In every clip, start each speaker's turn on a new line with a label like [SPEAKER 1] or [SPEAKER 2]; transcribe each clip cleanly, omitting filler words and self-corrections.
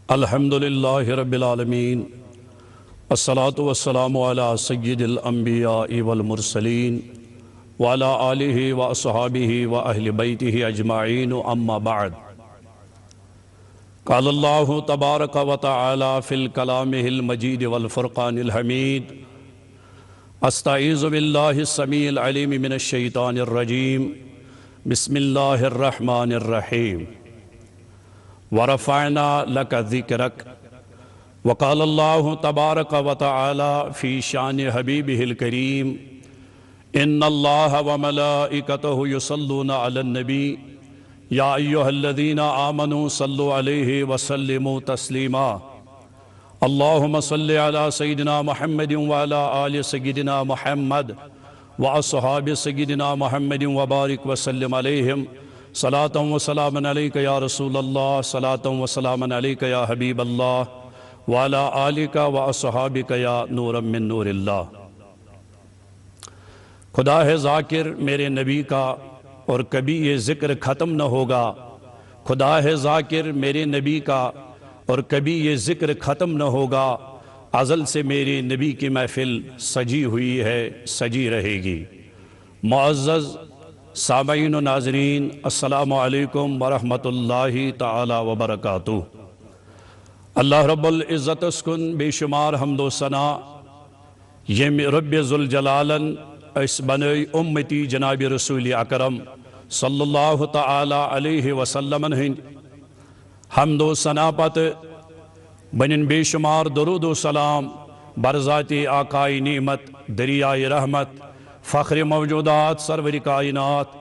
[SPEAKER 1] الحمدللہ رب العالمین الصلاة والسلام علی سید الانبیاء والمرسلین وعلی آلہ واصحابہ واہل بیتہ اجمعین اما بعد قال اللہ تبارک و تعالی فی الکلامہ المجید والفرقان الحمید استعیذ باللہ السمیع العلیم من الشیطان الرجیم بسم اللہ الرحمن الرحیم وَرَفَعْنَا لَكَ ذِكْرَكَ وقال اللہ تبارک و تعالی فی شان حبیبہ الکریم ان اللہ وملائکتہ یصلون علی النبی یا ایہا الذین آمنوا صلوا علیہ وسلموا تسلیما اللہم صلی علی سیدنا محمد وعلی آل سیدنا محمد واصحاب سیدنا محمد وبارک وسلم علیہم صلاة و سلام علیکہ یا رسول اللہ صلاة و سلام علیکہ یا حبیب اللہ وعلی آلکہ و اصحابکہ یا نورا من نور اللہ۔ خدا ہے ذاکر میرے نبی کا اور کبھی یہ ذکر ختم نہ ہوگا، خدا ہے ذاکر میرے نبی کا اور کبھی یہ ذکر ختم نہ ہوگا، ازل سے میرے نبی کی محفل سجی ہوئی ہے، سجی رہے گی۔ معزز سامعین و ناظرین السلام علیکم ورحمۃ اللہ تعالی وبرکاتہ۔ اللہ رب العزت اسکن بے شمار حمد و ثنا یہ رب ذوالجلالن اس بنی امتی جناب رسول اکرم صلی اللہ تعالی علیہ وسلم ہند حمد و ثنا پت بنن بے شمار درود و سلام برذات آقائی نعمت دریائے رحمت فخر موجودات سرور کائنات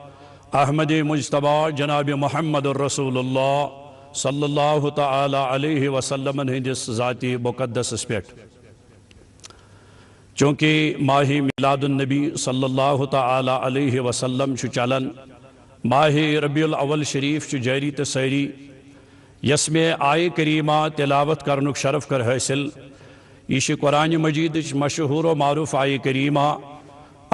[SPEAKER 1] احمد مجتبی جناب محمد الرسول اللہ صلی اللہ تعالی علیہ وسلم ہندس ذاتی مقدس اسپیٹ چونکہ ماہ میلاد النبی صلی اللہ تعالی علیہ وسلم چلن ماہ ربیع الاول شریف جاری تسری یس میں آئے کریمہ تلاوت کرنک شرف کر حاصل یہ قرآن مجید مشہور و معروف آئے کریمہ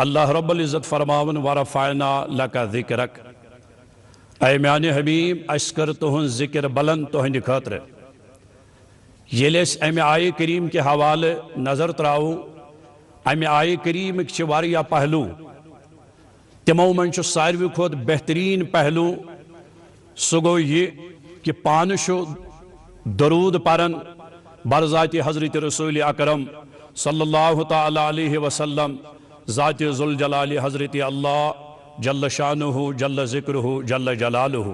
[SPEAKER 1] اللہ رب العزت فرماون وَرَفَعْنَا لَكَ ذِكْرَكَ اے میان حبیب اس کر تہن ذکر بلند تہن خاطر ییلے اس ایم آئے کریم کے حوالے نظر تراؤ ایم آئے کریم کے واریہ پہلو تمو من چھ ساروی کھوت بہترین پہلو سگو یہ کہ پانشو درود پرن برذات حضرت رسول اکرم صلی اللہ تعالی علیہ وسلم ذات ذوالجلال حضرت اللہ جل شانہ جل ذکرہ جل جلالہ۔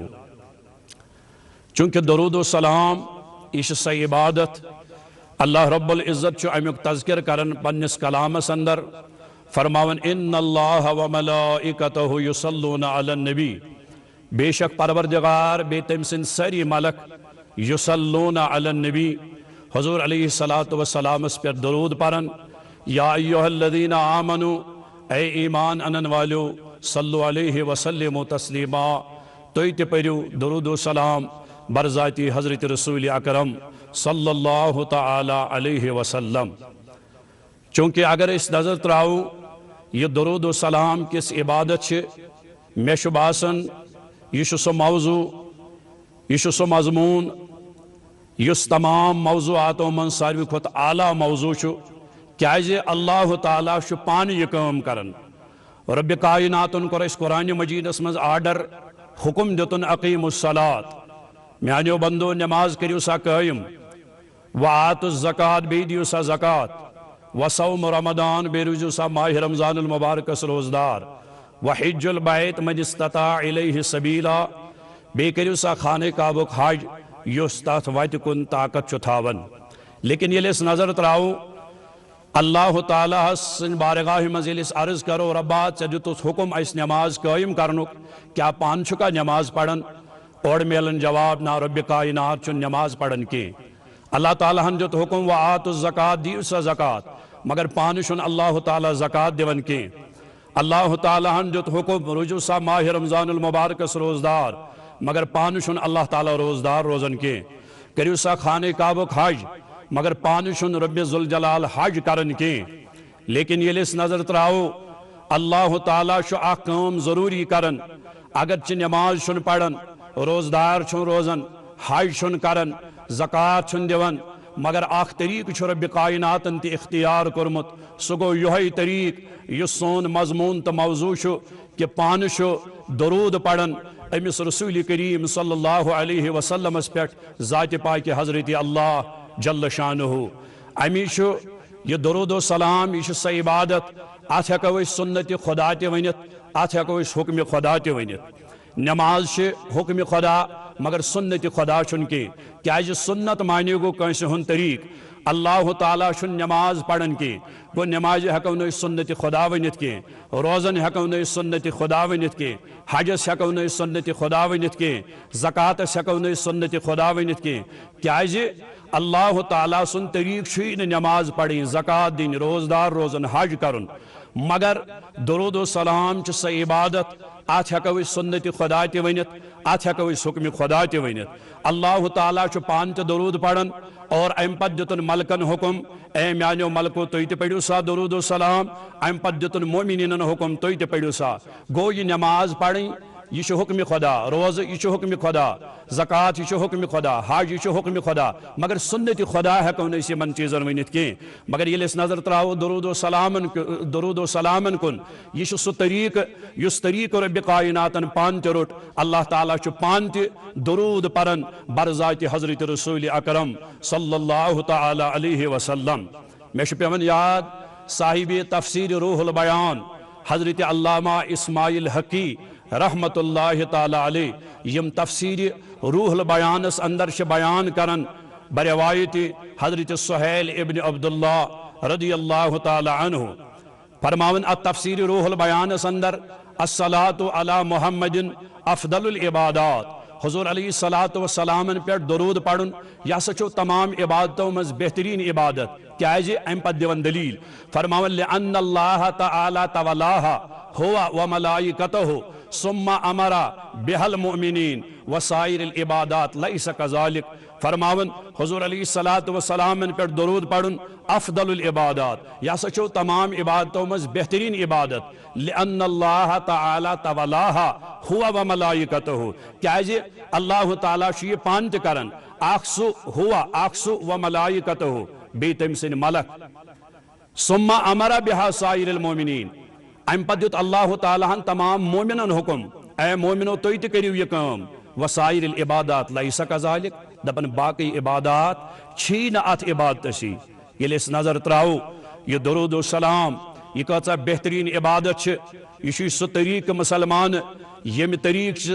[SPEAKER 1] چونکہ درود و سلام اس سے عبادت اللہ رب العزت چو امیک تذکر کرن پنس کلام اندر فرماون ان اللہ و ملائکتہ یصلون علی النبی بے شک پروردگار بے تمسن سری ملک یصلون علی النبی حضور علیہ السلام اس پر درود پرن یا ایوہ الذین آمنوا اے ایمان انن والو صلو علیہ وسلم تسلیما تویت پریو درود و سلام برذاتی حضرت رسول اکرم صلی اللہ تعالی علیہ وسلم۔ چونکہ اگر اس نظر تراؤ یہ درود و سلام کس عبادت چھے میں شباسن یہ سو موضوع یہ سو مضمون یہ تمام موضوعاتوں من ساروی کھت اعلیٰ موضوع چھو کیازِ اللہ تعالیٰ شو پانی یہ کام کرن رب کائناتن کر اس قرآن مجید اسمز آرڈر حکم دیتن اقیم الصلاة میانیو بندو نماز کریو سا قائم وآت الزکاة بیدیو سا زکاة وصوم رمضان بیروجو سا ماہ رمضان المبارک روزدار وحج البیت من استطاع الیہ سبیلا بے کریو سا خانے کعبک حج یستات ویت کن طاقت چتھاون۔ لیکن یہ لیس نظر تراؤ اللہ تعالیٰ سن بارگاہ مزیلس عرض کرو ربات سے جو تو حکم اس نماز قائم کرنک کیا پانچ کا نماز پڑھن اور میلن جواب نا رب کائنات چن نماز پڑھن کی اللہ تعالیٰ ہن جو تو حکم وآت الزکاة دیو سا زکاة مگر پانچن اللہ تعالیٰ زکاة دیون کی اللہ تعالیٰ ہن جو تو حکم رجو سا ماہ رمضان المبارک روزدار مگر پانچن اللہ تعالیٰ روزدار روزن کی کریو سا خانے کعبک حج مگر پانشن رب ذوالجلال حج کرن کی لیکن یہ لس نظر تراؤ اللہ تعالیٰ شو احکام ضروری کرن اگرچہ نماز چھن پڑھن روزدار چھن روزن حج چھن کرن زکات چھن دیون مگر اخ طریق چھ رب کائناتن تی اختیار کورمت سہ گو یہ طریق یس سون مضمون تو موضوع کہ پان درود پڑھن امس رسول کریم صلی اللہ علیہ وسلم پہ ذات پاک حضرت اللہ جل شانہ امی یہ درود و سلام یہ سہ عبادت ات ہیکو سنت خدا تہ ونت ات ہیکو حکم خدا تہ ونت نماز حکم خدا مگر سنت خدا چھن کی سنت معنی گو کنس ہن طریق اللہ تعالیٰ چھن نماز پڑھن کی گو نماز ہیکو نہ سنت خدا ونت کی روزن ہیکو نہ سنت خدا ونت کی حجس ہیکو نہ سنت خدا ونت کی زکاتس ہیکو نہ سنت خدا ونت کی اللہ تعالیٰ سن طریق چھ نماز پڑھیں زکات دین روزدار روزن حج کرن مگر درود و سلام چھ سہ عبادت ات ہیکو سنت خدا تہ ونت ات ہیکو حکم خدا تہ ونت اللہ تعالیٰ چھ پان تہ درود پڑھن اور ام پت دتن ملکن حکم اے میانو ملکو تھی تہ پڑھو سا درود و سلام ام پت دتن مومنین حکم تھی تہ پڑھو سا گو یہ نماز پڑھیں یہ حکم خدا روز یہ حکم خدا زکات یہ حکم خدا حج یہ حکم خدا مگر سنت خدا ہیکو نہ یمن چیزن ونت کی مگر یل نظر تراو درود و سلامن کن یہ سہ طریق اس طریق رب کائناتن پان تہ روٹ اللہ تعالیٰ پان تہ درود پرن برذات حضرت رسول اکرم صلی اللہ تعالی علیہ وسلم مے پیون یاد صاحب تفسیر روح البیان حضرت علامہ اسماعیل حقی رحمت اللہ تعالی علیہ یم تفسیر روح البیانس اندر بیان کرن بروایت حضرت سہیل ابن عبداللہ رضی اللہ تعالی عنہ فرماون تفسیر روح البیانس اندر الصلاۃ علی محمد افضل العبادات حضور علیہ الصلاۃ والسلام پہ درود پڑھن یہ سا تمام عبادتوں مز بہترین عبادت کیازِ ام پت دیون دلیل فرماون لأن اللہ تعالی تولاہا ہوا وملائکتہ ثم امر بها المؤمنین وسائر العبادات لیس کذالک فرماون حضور علیہ الصلاۃ والسلام پہ درود پڑھن افضل العبادات یہ سا تمام عبادتوں مز بہترین عبادت لأن اللہ تعالی تولاہا ہوا وملائکتہ کیازِ اللہ تعالیٰ یہ پان تہ کرن اخسو ہوا اخسو وملائکتہ بی تم سن ملک ثم امر بها سائر المؤمنین ام پت دیت اللہ تعالیٰ تمام مومنن حکم اے مومنو تھی تہ کریو یہ کام وسائر العبادات لیس کذالک دپن باقی عبادات چھی نہ ات عبادت سی یل اس نظر تراو یہ درود و سلام یہ کتھا بہترین عبادت یہ سہ طریق مسلمان یم طریق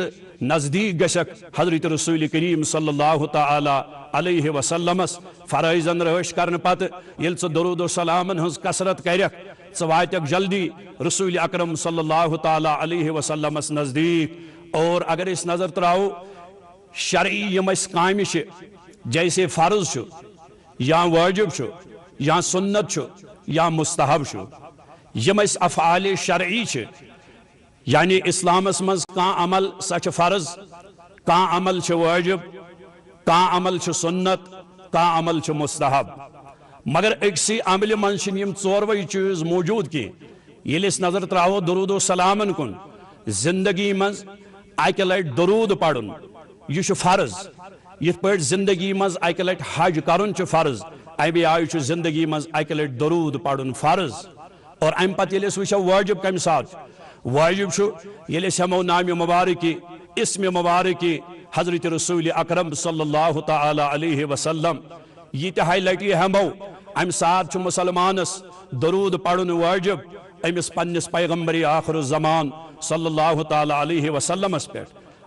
[SPEAKER 1] نزدیک گشک حضرت رسول کریم صلی اللہ تعالی علیہ وسلم فرائضن رہش کرن پت یل درود و سلامن ہز کثرت کرک واتک جلدی رسول اکرم صلی اللہ تعالی علیہ وسلم نزدیک اور اگر اس نظر تراو شرعی یم اس کام جیسے فرض یا واجب یا سنت یا مستحب یم اس افعال شرعی یعنی اسلامس مز کان عمل سا فرض کان عمل واجب کان عمل سنت کان عمل مستحب مگر اکسی عمل من یم ژوروے چیز موجود کی یل اس نظر تراو درود و سلامن کن زندگی مز اکہ لٹ درود پڑھن یہ فرض یت پہ زندگی مز اکہ لٹ حج کرن فرض امی آئی زندگی مز اکہ لٹ درود پڑھن فرض اور ام پتہ یل وچھو واجب کم سات واجب یل ہمو نام مبارکی اسم مبارکی حضرت رسول اکرم صلی اللہ تعالی علیہ وسلم یہ تہ لٹی ہمو ام سات مسلمانس درود پڑھن واجب امس پنس پیغمبر آخر الزمان صلی اللہ تعالی علیہ وسلم پہ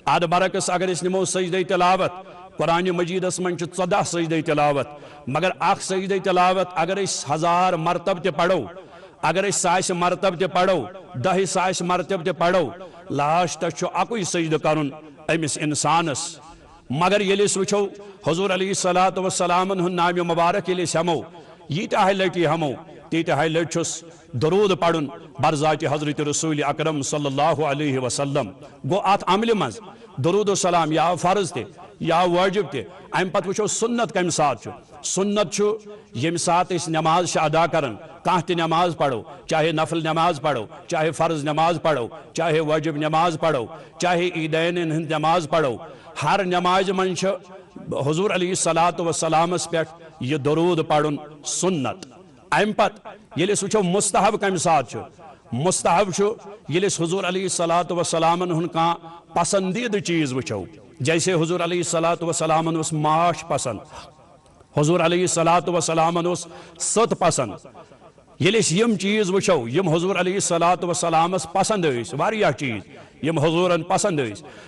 [SPEAKER 1] اد برعکس اگر اس نمو سجدہ تلاوت قرآن مجیدس من 14 سجدہ تلاوت مگر اخ سجدہ تلاوت اگر اس 1000 مرتب تہ پڑھو اگر اس 100 مرتب تہ پڑھو 10 مرتب تہ پڑھو لاسٹ اکوئی سجدہ کرن امس انسانس مگر یل وچھو حضور علیہ الصلاۃ والسلام نام مبارک یل ہمو یہ تہ لٹی ہمو تیتہ لٹ درود پڑھن برذات حضرت رسول اکرم صلی اللہ علیہ وسلم گو ات عمل مز درود و سلام یا فرض تہ یا واجب تہ ام پتہ وچھو سنت کم سات چھو سنت چھو یم سات اس نماز ادا کرن کانٛہہ تہ نماز پڑھو چاہے نفل نماز پڑھو چاہے فرض نماز پڑھو چاہے واجب نماز پڑھو چاہے عیدین ہند نماز پڑھو ہر نماز من چھ حضور علیہ الصلوۃ والسلام پہ یہ درود پڑھن سنت ام پت یل وچھو مستحب کم سات چھو مستحب چھو یل حضور علیہ الصلوۃ والسلام ہن کانٛہہ پسندیدہ چیز وچھو جیسے حضور علیہ الصلوۃ والسلام اس ماش پسند حضور علیہ الصلوۃ والسلام اس ست پسند یل یم چیز وچھو یم حضور علیہ الصلوۃ والسلام پسند واریاہ چیز یم حضورن پسند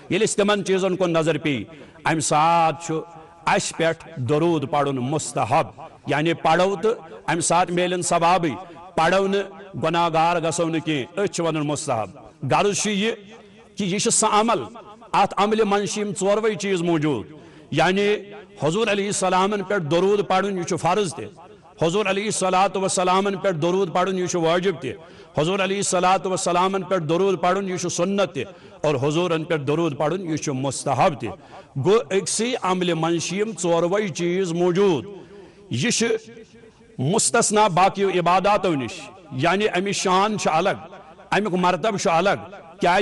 [SPEAKER 1] یل تمن چیزن کو نظر پی ام سات چھو اس پہ درود پڑھن مستحب یعنی پڑھو تو ام سات میلن ثوابی پڑھو نا گناہ گار گسو نا کی ون مستحب غرض یہ کہ یہ سہ عمل ات عمل منشیم ژوروے چیز موجود یعنی حضور علیہ السلام پہ درود پڑھن یہ فرض تہ حضور علیہ الصلوۃ والسلام پہ درود پڑھن یہ واجب تہ حضور علیہ الصلوۃ والسلام پہ درود پڑھن یہ سنت تہ اور حضور پہ درود پڑھن یہ مستحب تہ گو اکسی عمل منشیم ژوروے چیز موجود یہ مستثنا باقی عباداتو نش یعنی امی شان الگ امیک مرتب الگ کیا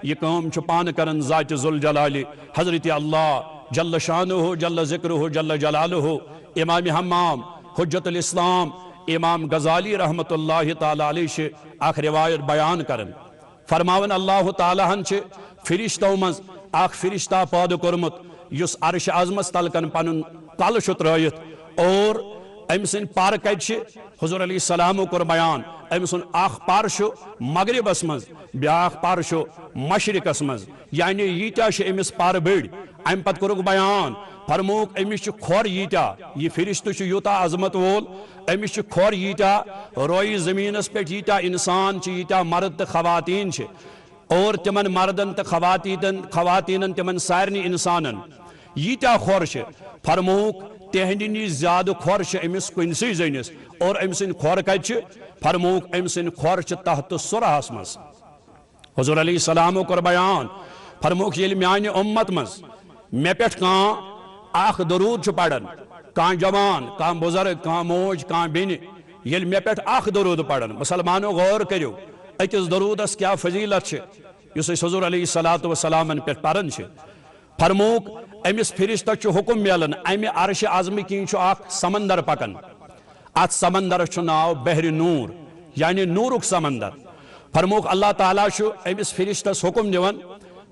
[SPEAKER 1] یہ کام پان کرن ذات ذوالجلال حضرت اللہ جل شانہ جل ذکرہ جل جلالہ امام حمام حجت الاسلام امام غزالی رحمت اللہ تعالی علیہ اخ روایت بیان کرن فرماون اللہ تعالی ہن فرشتو مز اخ فرشتہ پاد کورمت یس عرش عظمس تلکن پن کل ترائت اور ام سن پار کت حضور علیہ السلام کور بیان ام سن اخ پار مغربس مز بیاخ پار مشرقس مز یعنی ییتیا امس پار بڑ ام پت کورک بیان فرموک امس کھور ییتیا یہ فرشتہ یوتا عظمت وول امس کھور ییتیا روئی زمینس پہ ییتیا انسان ییتیا مرد تو خواتین اور تمن مردن تو خواتین تمن سارنی انسانن ییتیا کھور فرموک تہندی نش زیادہ کھور امس کنسی زنس اور ام سن کھور کت فرموک ام سن کھور تحت سرحس مز حضور علیہ السلام کور بیان فرموک یل میانہ امت مز مے پہ اخ درود پڑھن کان جوان کان بزرگ کان موج کان بین یل مے پہ اخ درود پڑھن مسلمانو غور کرو اکس درودس کیا فضیلت اس حضور علیہ الصلوۃ والسلام پہ پرن فرموک امس فرشتہ حکم ملن امہ عرش عظم کن اخ سمندر پکن ات سمندرس ناو بحر نور یعنی نورک سمندر فرموک اللہ تعالیٰ امس فرشتس حکم دون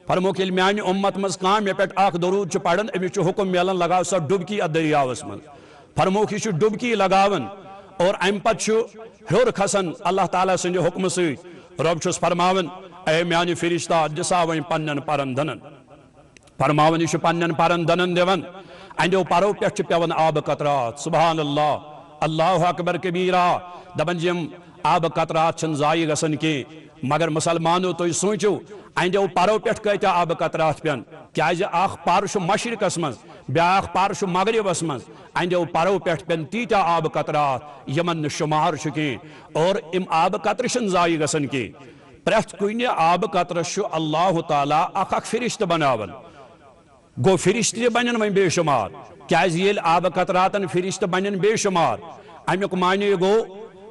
[SPEAKER 1] فرموک یل میانہ امت مز کان مے پہ اخ درود پڑھن امس حکم ملن لگاو سا ڈبکی ات دریاوس من فرموک یہ ڈبکی لگاون اور ام پت ہور کھسن اللہ تعالیٰ سند حکم ست رب چھس فرماون اے میانہ فرشتہ دسا وین پنن پرن دنن فرماون یہ پنن پرن دنن دون اندو پرو پہ پیون آب قطرات سبحان اللہ اللہ اکبر کبیرہ دپن یم آب قطرات چھن ضائع گسن کی مگر مسلمانو تو سوچو اندو پرو پہ کتیا آب قطرات پین کیاز اخ پار مشرقس مز بیاخ پار مغربس مز اندو پرو پہ پین تیتیا آب قطرات یمن شمار کی اور ام آب قطر چھن ضائع گسن کی پریت کن آب قطرس اللہ تعالیٰ اخ فرشتہ بناون گو فرشتہ بنن وین بے شمار کیاز یل آب قطراتن فرشتہ بنن بے شمار امیک معنی گو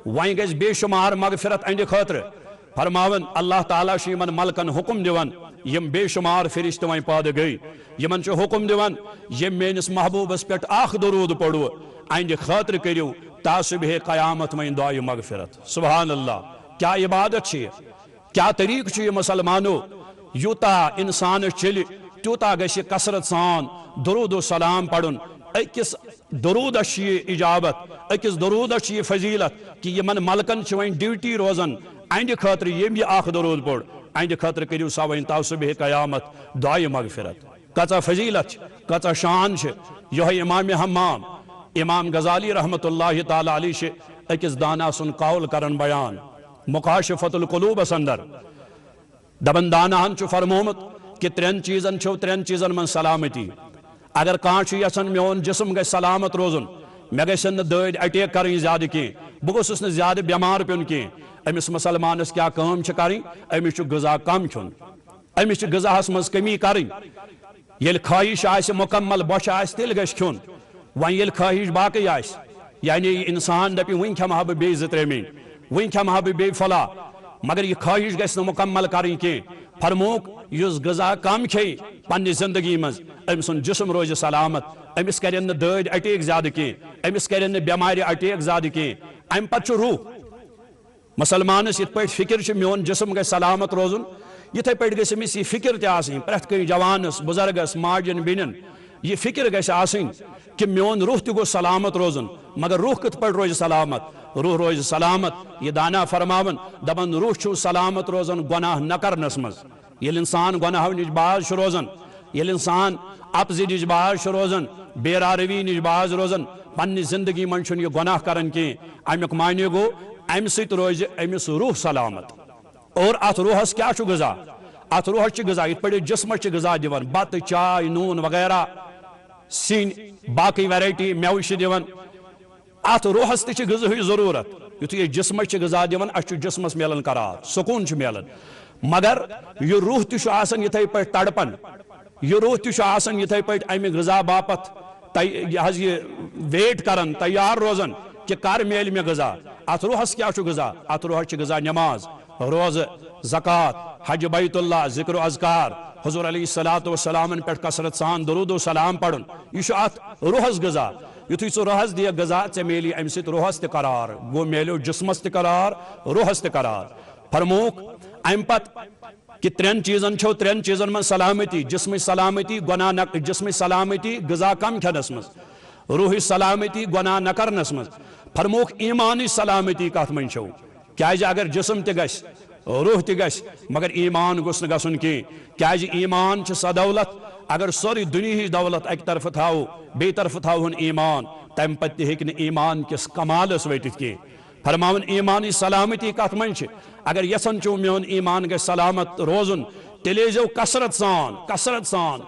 [SPEAKER 1] وین گز بے شمار مغفرت اند خاطر فرماون اللہ تعالیٰ یمن ملکن حکم دون یم بے شمار فرشتہ وین پاد گئی یمن حکم دون یم میانس محبوبس پہ اخ درود پڑو اند خاطر کرو تاصبح قیامت وین دعائے مغفرت سبحان اللہ کیا عبادت کیا طریق یہ مسلمانو یوتا انسان چل تیوتا گژھِ کثرت سان درود و سلام پڑھن اکس درودس یہ اجابت اکس درودس یہ فضیلت کہ یمن ملکن وین ڈیوٹی روزن اہند خاطر یم یہ اخ درود پڑھ اہند خاطر کریو سا وین تاصبح قیامت دعائے مغفرت کچا فضیلت کچا شان یہ امام حمام امام غزالی رحمت اللہ تعالی علیہ اکس دانا سن قول کرن بیان مکاشفت القلوب اندر دبن دانا ہن فرمومت کہ ترین چیزن من سلامتی اگر کان یسن میون جسم گژھِ سلامت روزن مے گژھن دٲدۍ اٹیک کریں زیادہ کی بہ گوٚژھُس نہٕ زیادہ بیمار پیون کی امس مسلمانس کیا کٲم چھ کریں امس چھ غذا کم کھیون امس چھ غذاہس مز کمی کریں یل خواہش آس مکمل بوش آس تیل گش کھون ون یل خواہش باقی آس یعنی انسان دپی ون کھما بہ بی زٕ ترٛےٚ میٖن ون کھما بہ بی فلاں مگر یہ خواہش گژھِ نہٕ مکمل کرٕنۍ کینٛہہ فرموک یُس غذا کم کھیٚیہِ پننہِ زندگی منٛز أمۍ سُنٛد جسم روزِ سلامت أمِس کرن نہٕ دٲدۍ اٹیک زیادٕ کینٛہہ أمِس کرن نہٕ بٮ۪مارِ اٹیک زیادٕ کینٛہہ امہِ پتہٕ چھُ روح مسلمانس یِتھ پٲٹھۍ فکر چھِ میون جسم گژھِ سلامت روزُن یِتھے پٲٹھۍ گژھِ أمِس یہِ فکر تہِ آسٕنۍ پرٛٮ۪تھ کٲنٛسہِ جوانس بُزرگس ماجٮ۪ن بیٚنٮ۪ن یہ فکر گژھِ آسٕنۍ کہ میون روح تہِ گوٚژھ سلامت روزُن مگر روح کِتھ پٲٹھۍ روزِ سلامت روح روزِ سلامت یہ دانا فرماون دپان روح چھُ سلامت روزان گۄناہ نہ کرنس منٛز ییٚلہِ انسان گۄناہو نِش باز چھُ روزان ییٚلہِ انسان اپزِ نِش باز چھُ روزان بے روی نِش باز روزان پننہِ زندگی منٛز چھُنہٕ یہِ گۄناہ کران کینٛہہ امیُک معنی گوٚو امہِ سۭتۍ روزِ أمِس روح سلامت اور اتھ روحس کیاہ چھُ غذا اتھ روحس چھِ غذا یِتھ پٲٹھۍ جسمس چھِ غذا دِوان بتہٕ چاے نوٗن وغیرہ سِنۍ باقٕے ویرایٹی مٮ۪وٕ چھِ دِوان اتھ روحس تہِ چھِ غذہٕچ ضروٗرت یُتھُے أسۍ جسمس چھِ غذا دِوان اسہِ چھُ جسمس میلان قرار سکوٗن چھُ میلان مگر یہِ روح تہِ چھُ آسان یِتھے پٲٹھۍ تڑپان یہ روح تہِ چھُ آسان یِتھے پٲٹھۍ امہِ غذا باپتھ یہ ویٹ کران تیار روزان کہ کر میلہِ مےٚ غذا اتھ روحس کیاہ چھُ غذا اتھ روحس چھِ غذا نماز روزٕ زکات حج بیت اللہ ذکر و اذکار حضور علیہ الصلوۃ والسلام پٮ۪ٹھ کثرت سان درود و سلام پڑھن یہ چھُ اتھ روحس غذا یُتھُے ژٕ روحس دِیکھ غذا ژےٚ میلی امہِ سۭتۍ روحس تہِ قرار گوٚو میلیو جسمس تہِ قرار روحس تہِ قرار فرموک امہِ پتہٕ کہ ترٛٮ۪ن چیٖزن چھو ترٛٮ۪ن چیٖزن منٛز سلامتی جسمٕچ سلامتی گۄناہ نہ جسمٕچ سلامتی غذا کم کھٮ۪نس منٛز روحٕچ سلامتی گۄناہ نہ کرنس منٛز فرموک ایمانٕچ سلامتی کتھ منٛز چھو کیازِ اگر جسم تہِ گژھِ روح تہِ گژھِ مگر ایمان گوٚژھ نہٕ گژھُن کینٛہہ کیازِ ایمان چھِ سۄ دولت اگر سورُے دُنیہٕچ دولت اکہِ طرفہٕ تھاوو بیٚیہِ طرفہٕ تھاوہون ایمان تمہِ پتہٕ تہِ ہیٚکہِ نہٕ ایمان کِس کمالس وٲتِتھ کینٛہہ فرماوان ایمانٕچ سلامتی کتھ منٛز چھِ اگر یژھان چھُو میون ایمان گژھِ سلامت روزُن تیٚلہِ ٲسۍزیو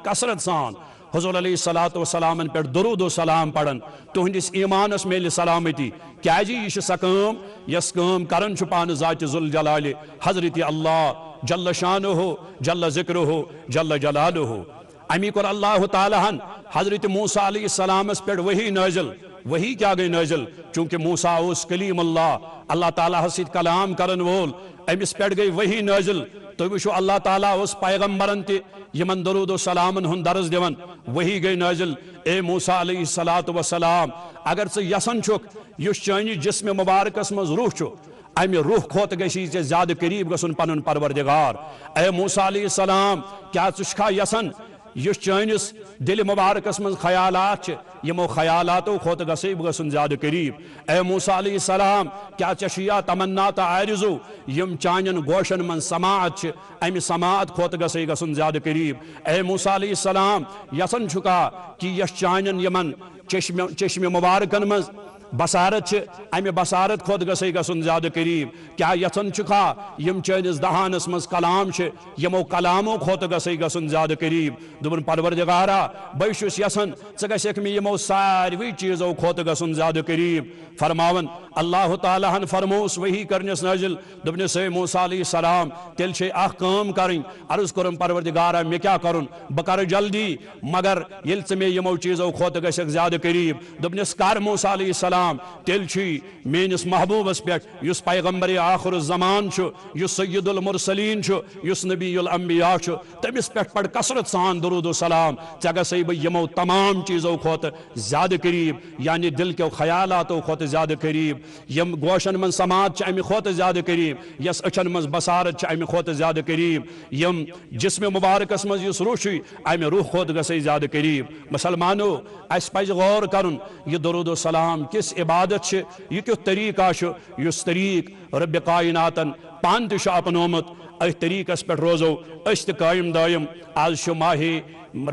[SPEAKER 1] کثرت سان حضور علیہ الصلوۃ والسلام پٮ۪ٹھ درود و سلام پڑھن تُہنٛدِس ایمانس میلہِ سلامتی کیازِ یہِ چھِ سۄ کٲم یۄس کٲم کران چھُ پانہٕ ذاتِ ذوالجلالہِ حضرت اللہ جل شانہ جل ذکرہ جل جلالہ امی کوٚر اللہ تعالیٰ ہن حضرت موسیٰ علیہ السلامس پٮ۪ٹھ وحی نٲزِل وحی کیا گئی نٲزِل چونکہ موسیٰ اوس کلیم اللہ تعالیٰ ہس سۭتۍ کلام کرن وول أمِس پٮ۪ٹھ گئی وحی نٲزِل تُہۍ وٕچھِو اللہ تعالیٰ اوس پیغمبرن تہِ یِمن درود و سلامن ہُنٛد درس دِوان وحی گئی نٲزِل اے موسیٰ علیہ الصلوۃ والسلام اگر ژٕ یژھان چھُکھ یُس چٲنِس جسمِ مبارکس منٛز روح چھُ امہِ روح کھۄتہٕ گژھی ژےٚ زیادٕ قریٖب گژھُن پنُن پروردگار اے موسیٰ علیہ السلام کیٛاہ ژٕ چھُکھا یژھان یُس چٲنِس دِلہِ مبارکس منٛز خیالات چھِ یِمو خیالاتو کھۄتہٕ گژھے بہٕ گژھُن زیادٕ قریٖب اے موسیٰ علیہ السلام کیٛاہ ژےٚ چھُ یا تمنا تہٕ آرزوٗ یِم چانٮ۪ن گوشن منٛز سماعت چھِ امہِ سماعت کھۄتہٕ گژھے گژھُن زیادٕ قریٖب اے موسیٰ علیہ السلام یژھان چھُکھا کہ یۄس چانٮ۪ن یِمن چشمہِ مبارکن منٛز بصارت چھِ امہِ بصارت کھۄتہٕ گژھے گژھُن زیادٕ قریٖب کیٛاہ یژھان چھُکھا یِم چٲنِس دہانس منٛز کلام چھِ یِمو کلامو کھۄتہٕ گژھے گژھُن زیادٕ قریٖب دوٚپُن پروردگارا بے چھُس یژھان ژٕ گژھکھ مےٚ یِمو ساروٕے چیٖزو کھۄتہٕ گژھُن زیادٕ قریٖب فرماون اللہ تعالیٰ ہن فرمووُس وحی کرنس نٲزِل دوٚپنس اے موسیٰ علیہ السلام تیٚلہِ چھے اکھ کٲم کرٕنۍ عرض کوٚرُم پروردگارا مےٚ کیٛاہ کرُن بہٕ کرٕ جلدی مگر ییٚلہِ ژٕ مےٚ یِمو چیٖزو کھۄتہٕ گژھکھ زیادٕ قریٖب دوٚپنس کر موسیٰ علیہ السلام تیٚلہِ چھُے میٲنِس محبوٗبس پٮ۪ٹھ یُس پیغمبر آخر الزمان چھُ یُس سید المرسلیٖن چھُ یُس نبی الانبیاء چھُ تٔمِس پٮ۪ٹھ پڑ کثرت سان درود و سلام ژےٚ گژھے بہٕ یِمو تمام چیٖزو کھۄتہٕ زیادٕ قریٖب یعنی دل کیو خیالاتو کھۄتہٕ زیادٕ قریٖب یِم گوشن منٛز سماعت چھِ امہِ کھۄتہٕ زیادٕ قریٖب یۄس أچھن منٛز بصارت چھِ امہِ کھۄتہٕ زیادٕ قریٖب یِم جسمِ مبارکس منٛز یُس روح چھُے امہِ روح کھۄتہٕ گژھے زیادٕ قریٖب مسلمانو اسہِ پزِ غور کرُن یہِ درود و سلام کِس عبادت چھِ یہِ کیُتھ طریٖقہ چھُ یُس طریٖق رۄبِ کائناتن پانہٕ تہِ چھُ اپنومُت أتھۍ طریٖقس پٮ۪ٹھ روزو أسۍ تہِ قٲیِم دٲیِم آز چھُ ماہِ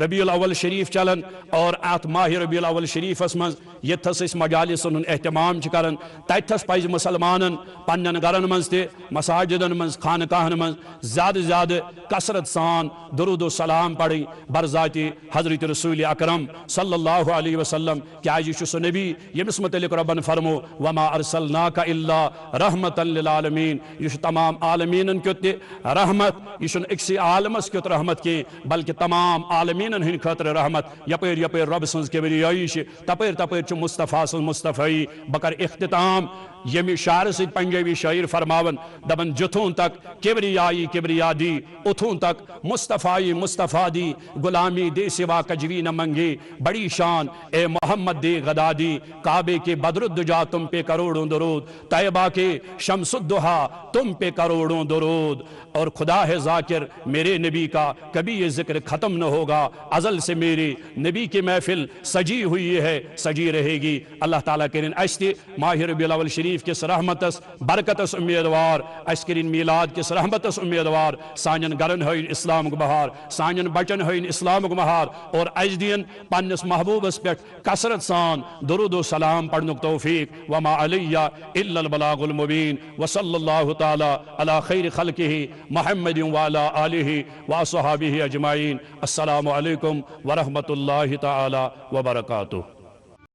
[SPEAKER 1] ربیع الاول شریٖف چلان اور اتھ ماہِ ربیع الاول شریٖفس منٛز ییٚتھس أسۍ مجالسن ہُنٛد احتمام چھِ کران تتھس پزِ مُسلمانن پننٮ۪ن گرن منٛز تہِ مساجدن منٛز خانقاہن منٛز زیادٕ زیادٕ کثرت سان درود و سلام پڑٕنۍ برذاتِ حضرت رسول اکرم صلی اللہ علیہ وسلم کیازِ یہِ چھُ سُہ نبی ییٚمِس متعلق رۄبن فرمو وما ارسلناک الا رحمۃ للعالمین یہِ چھُ تمام عالمیٖنن کیُتھ تہِ رحمت یہِ چھُنہٕ أکسٕے عالمس کیُتھ رحمت کینٛہہ بلکہِ تمام العالمین ہن خاطر رحمت یپر یپر رب سنز کبریائی تپر تپر چھ مصطفیٰ سن مصطفی بکر اختتام یمی شعر سے پنجابی شاعر فرماون دبن جتھون تک کبریائی کبریا دی اتھون تک مصطفی مصطفیٰ دی غلامی دے سوا کجوی نہ منگے بڑی شان اے محمد دے غدا دی کعبے کے بدر الدجا تم پہ کروڑوں درود طیبہ کے شمس الدہا تم پہ کروڑوں درود اور خدا ہے ذاکر میرے نبی کا کبھی یہ ذکر ختم نہ ہوگا ازل سے میرے نبی کی محفل سجی ہوئی ہے سجی رہے گی اللہ تعالیٰ کرن اشتی ماہ ربیع الاول شریف کس رحمتس برکتس امیدوار اشکرین میلاد کس رحمتس امیدوار سانین گرن ہوئین اسلام کو بہار سانین بچن ہوئین اسلام کو بہار اور اجدین پنس محبوب اس پیٹ کسرت سان درود و سلام پڑھنک توفیق وما علیہ الا البلاغ المبین وصلی اللہ تعالی علی خیر خلقہ محمد وعلا آلہ وصحابہ اجمعین السلام علیکم ورحمۃ اللہ تعالی وبرکاتہ